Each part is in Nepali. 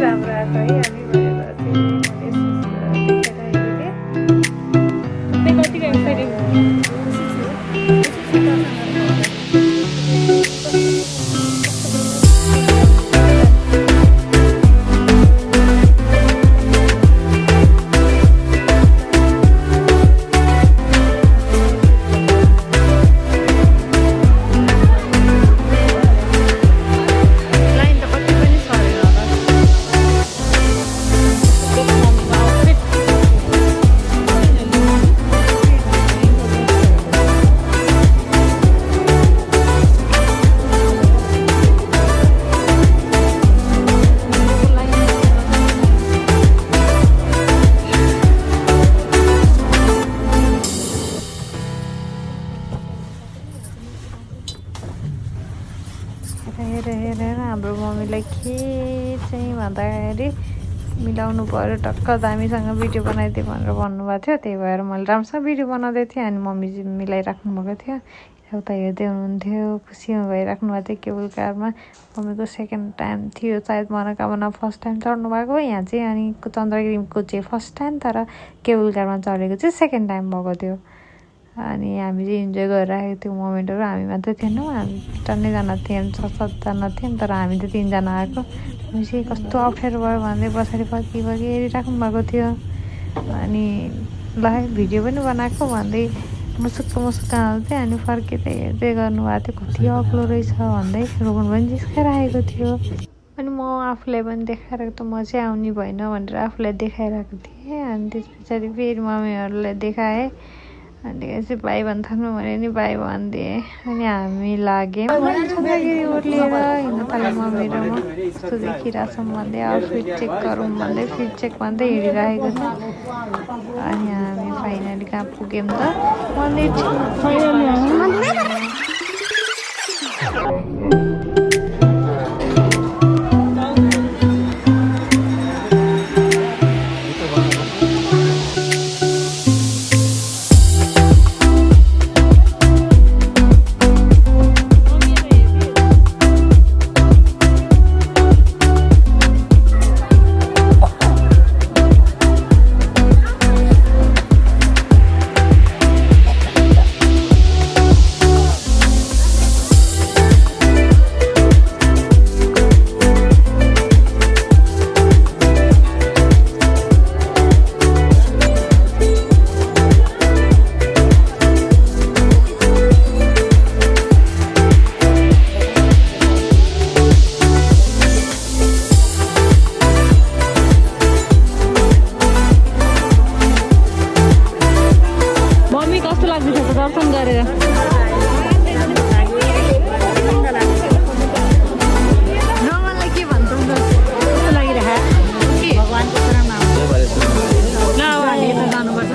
राम्रो आएको है हामी भनेर चाहिँ कतिको एक्साइटेड हेरेर हाम्रो मम्मीलाई के चाहिँ भन्दाखेरि मिलाउनु पऱ्यो टक्क दामीसँग भिडियो बनाइदियो भनेर भन्नुभएको थियो। त्यही भएर मैले राम्रोसँग भिडियो बनाउँदै थिएँ अनि मम्मी चाहिँ मिलाइराख्नु भएको थियो। उता हेर्दै हुनुहुन्थ्यो, खुसीमा भइराख्नु भएको थियो। केबल कारमा मम्मीको सेकेन्ड टाइम थियो सायद, मनोकामना फर्स्ट टाइम चढ्नु भएको यहाँ चाहिँ, अनि चन्द्रगिरीको चाहिँ फर्स्ट टाइम, तर केबल कारमा चढेको चाहिँ सेकेन्ड टाइम भएको थियो। अनि हामी चाहिँ इन्जोय गरिरहेको थियौँ मोमेन्टहरू। हामी मात्रै थिएनौँ, हामी 5जना थियौँ, 6-7जना थियौँ, तर हामी त 3जना आएको। हामी चाहिँ कस्तो अप्ठ्यारो भयो भन्दै पछाडि फर्की हेरिराख्नु भएको थियो। अनि ल भिडियो पनि बनाएको भन्दै मुसुक्क हाल्थेँ। अनि फर्किँदै हेर्दै गर्नुभएको थियो, कति अग्लो रहेछ भन्दै रोहन पनि जिस्काइरहेको थियो। अनि म आफूलाई पनि देखाइरहेको त म चाहिँ आउने भएन भनेर आफूलाई देखाइरहेको थिएँ। अनि त्यस पछाडि फेरि मम्मीहरूलाई देखाएँ। अनि चाहिँ भाइ भन्थानु भने नि भाइ भनिदिएँ। अनि हामी लाग्यौँ चन्द्रगिरी ओर्लिएर हिँड्न थाल्यो मम्मी र म। कस्तो देखिरहेछौँ भन्दै आउटफिट चेक गरौँ भन्दै फिट चेक भन्दै हिँडिरहेको थियो। अनि हामी फाइनली कहाँ पुग्यौँ त, मन्दिर दर्शन गरेर नमनलाई के भन्छौँ कस्तो लागिरहेको के भगवानको शरणमा ल अब हामी यता जानुपर्छ।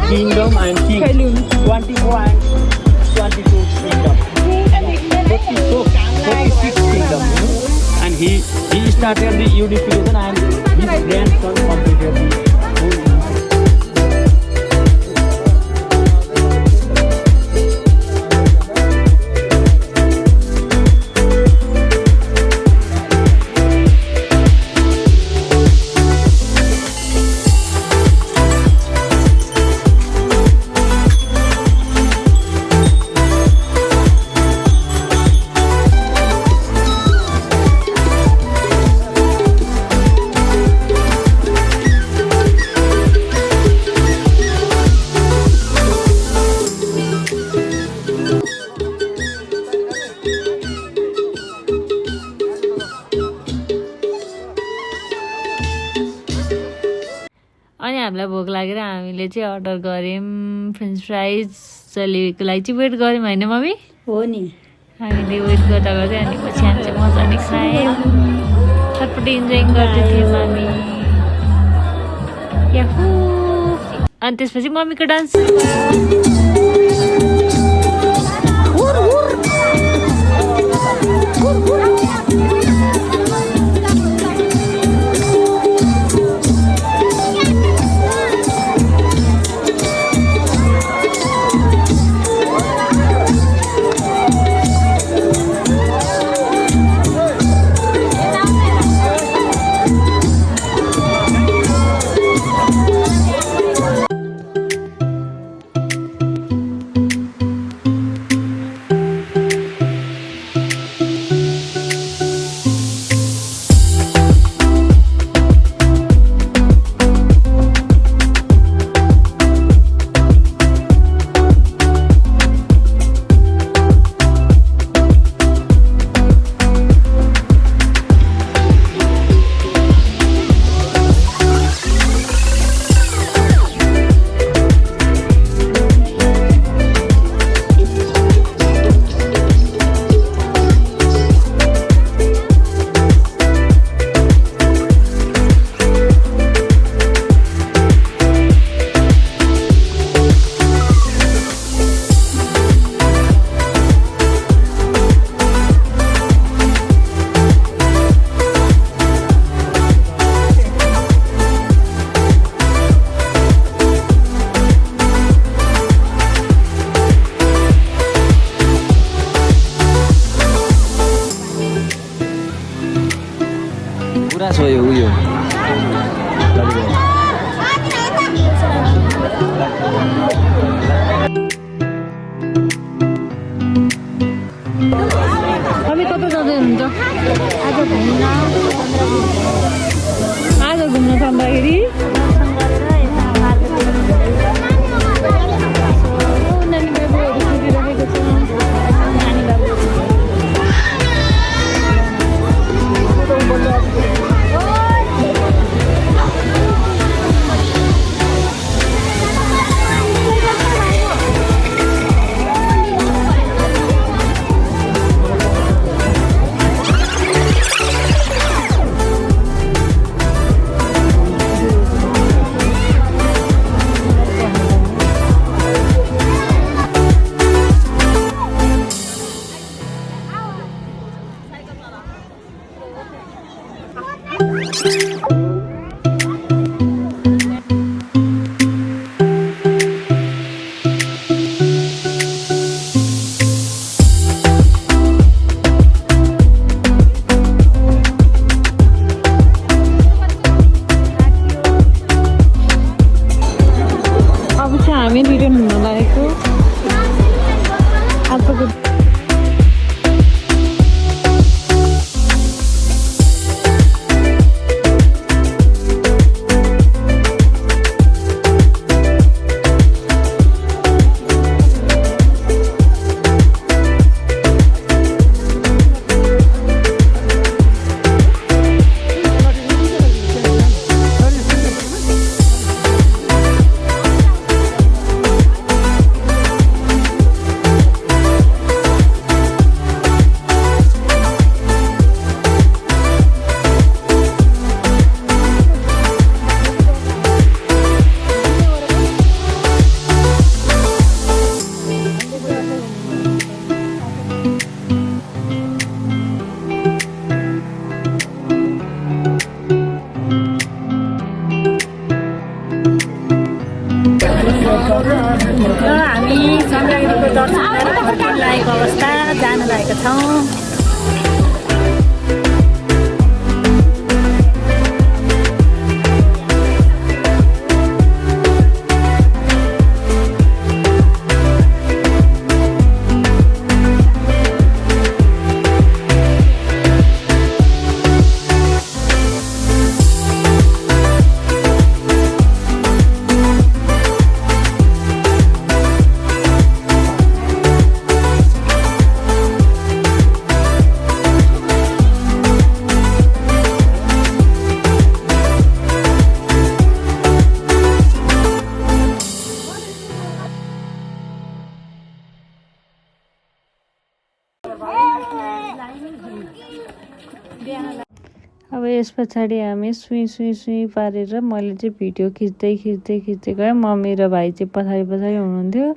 Kingdom and King 21 and 22 started the unification and his grandson completed the whole अनि हामीलाई भोक लागेर हामीले चाहिँ अर्डर गऱ्यौँ फ्रेन्च फ्राइज जलेबीको लागि चाहिँ वेट गऱ्यौँ होइन मम्मी हो नि हामीले वेट गर्दा गर्दै अनि पछि हामी चाहिँ मजाले खायौँ सबपट्टि इन्जोइङ गर्दै थियौँ हामी याहू अनि त्यसपछि मम्मीको डान्स पुरा सोयो उयो तपाईँ कता जाँदै हुनुहुन्छ आज घुम्न जाँदाखेरि हामी रिटर्न हुन लागेको आजको यता जान लागेका छौँ। अब यस पछाडि हामी सुई सुई सुई पारेर मैले चाहिँ भिडियो खिच्दै गएँ। मम्मी र भाइ चाहिँ पछाडि हुनुहुन्थ्यो।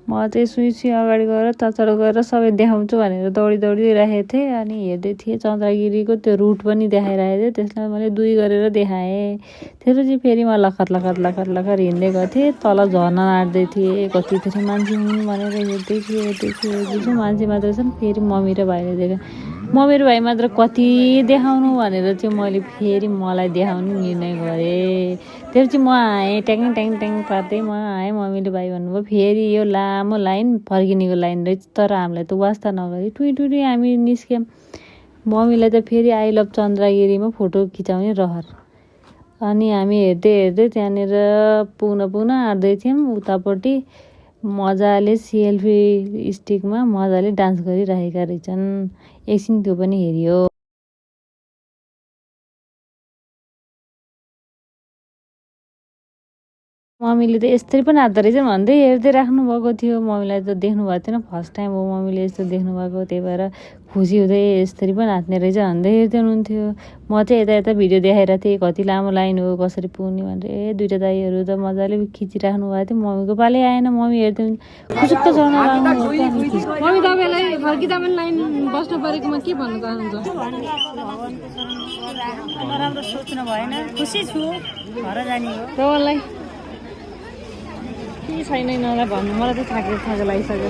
म चाहिँ सुई सुई अगाडि गएर तचारो गरेर सबै देखाउँछु भनेर दौडिराखेको थिएँ। अनि हेर्दै थिएँ चन्द्रगिरीको त्यो रुट पनि देखाइरहेको थियो। त्यसलाई मैले 2 गरेर देखाएँ। त्यसपछि फेरि म लखर हिँड्दै गएको थिएँ। तल झर्ना नाट्दै थिएँ। कतिखेरि मान्छे भनेर हेर्दै थिएँ मान्छे मात्र छन्। फेरि मम्मी र भाइले देखाएँ। मम्मी र भाइ मात्र कति देखाउनु भनेर चाहिँ मैले फेरि मलाई देखाउनु निर्णय गरेँ। त्यसपछि म आएँ, ट्याङ पार्दै म आएँ। मम्मीले भाइ भन्नुभयो फेरि यो लामो लाइन फर्किनेको लाइन रहेछ, तर हामीलाई त वास्ता नगरी टुई हामी निस्क्यौँ। मम्मीलाई त फेरि आई लभ चन्द्रगिरीमा फोटो खिचाउने रहर। अनि हामी हेर्दै त्यहाँनिर पुग्न आँट्दै थियौँ। उतापट्टि मजाले सेल्फी स्टिकमा मजाले डान्स गरिरहेका रहेछन्। एकछिन त्यो पनि हेरियो। मम्मीले त यस्तरी पनि हात्दो रहेछ भन्दै हेर्दै राख्नु भएको थियो। मम्मीलाई त देख्नु भएको थिएन, फर्स्ट टाइम हो मम्मीले यस्तो देख्नु भएको। त्यही भएर खुसी हुँदै यस्तरी पनि हात्ने रहेछ भन्दै हेर्दै हुनुहुन्थ्यो। म चाहिँ यता भिडियो देखाइरहेको थिएँ, कति लामो लाइन हो, कसरी पुग्ने भनेर। 2टा दाइहरू त मजाले खिचिराख्नु भएको थियो। मम्मीको पालै आएन, मम्मी हेर्दै खुसुक्क चढ्न लाग्नु। मम्मी तपाईँलाई फर्किँदा पनि लाइन बस्नु परेकोमा के भन्नु चाहनुहुन्छ? नराम्रो सोच्नु भएन, खुसी छु, घर जाने हो। तपाईँलाई के छैन यिनीहरूलाई भन्नु, मलाई त थाकेर लागिसक्यो।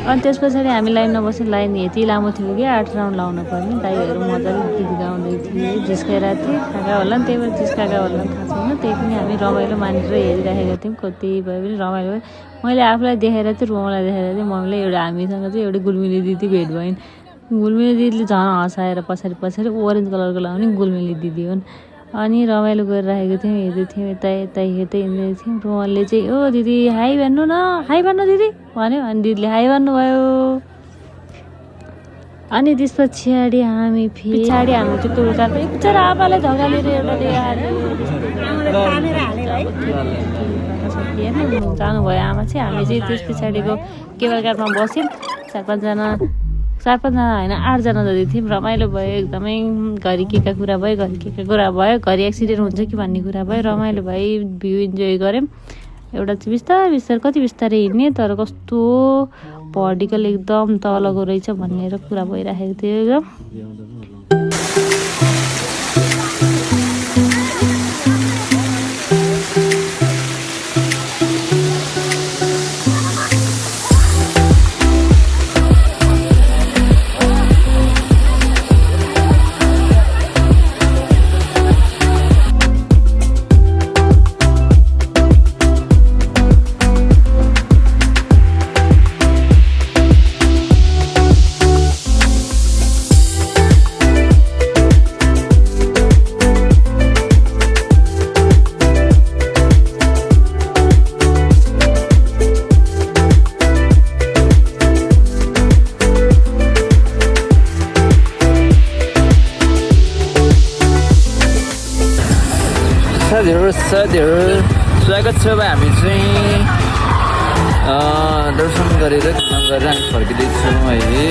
अनि त्यस पछाडि हामी लाइनमा बस्यो। लाइन यति लामो थियो कि 8 राउन्ड लाउनु पर्ने। दाइहरू मजाले गीत गाउँदै थिए, जिस्काइरहेको थिएँ। खाएका होला नि, त्यही भएर जिस्काएका होला नि थाहा छैन। त्यही पनि हामी रमाइलो मानेर हेरिराखेका थियौँ। कति भए पनि रमाइलो भयो। मैले आफूलाई देखाएर चाहिँ रोमालाई देखाएर चाहिँ मम्मीलाई एउटा हामीसँग चाहिँ एउटा गुलमिली दिदी भेट भइन्। गुलमिली दिदीले झन् हँसाएर पछाडि ओरेन्ज कलरको लाउने गुलमिली दिदी हुन्। अनि रमाइलो गरिरहेको थियौँ, हेर्दै थियौँ, यता हेर्दै हिँड्दै थियौँ। रोमनले चाहिँ ओ दिदी हाई भन्नु न, हाई भन्नु दिदी भन्यो। अनि दिदीले हाई भन्नुभयो। अनि त्यस पछाडि हामी चाहिँ टोलका बिचरा आपालाई धगालेर एउटा जानुभयो आमा चाहिँ। हामी चाहिँ त्यस पछाडिको केबल काठमा बस्यौँ। 4-5जना होइन 8जना जति थियौँ। रमाइलो भयो एकदमै। घरि के कुरा भयो, घरि एक्सिडेन्ट हुन्छ कि भन्ने कुरा भयो। रमाइलो भयो, भ्यू इन्जोय गऱ्यौँ। एउटा चाहिँ बिस्तारै हिँड्ने, तर कस्तो भर्टिकल एकदम तलको रहेछ भनेर कुरा भइराखेको थियो एकदम। साथीहरू स्वागत छ। हामी चाहिँ दर्शन गरेर घुम गरेर हामी फर्किँदैछौँ अहिले।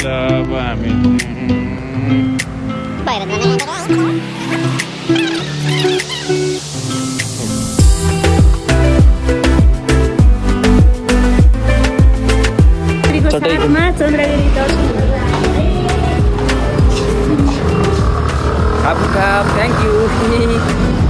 ल अब हामी साथमा चन्द्रगिरी दर्शन खाप थ्याङ्क यू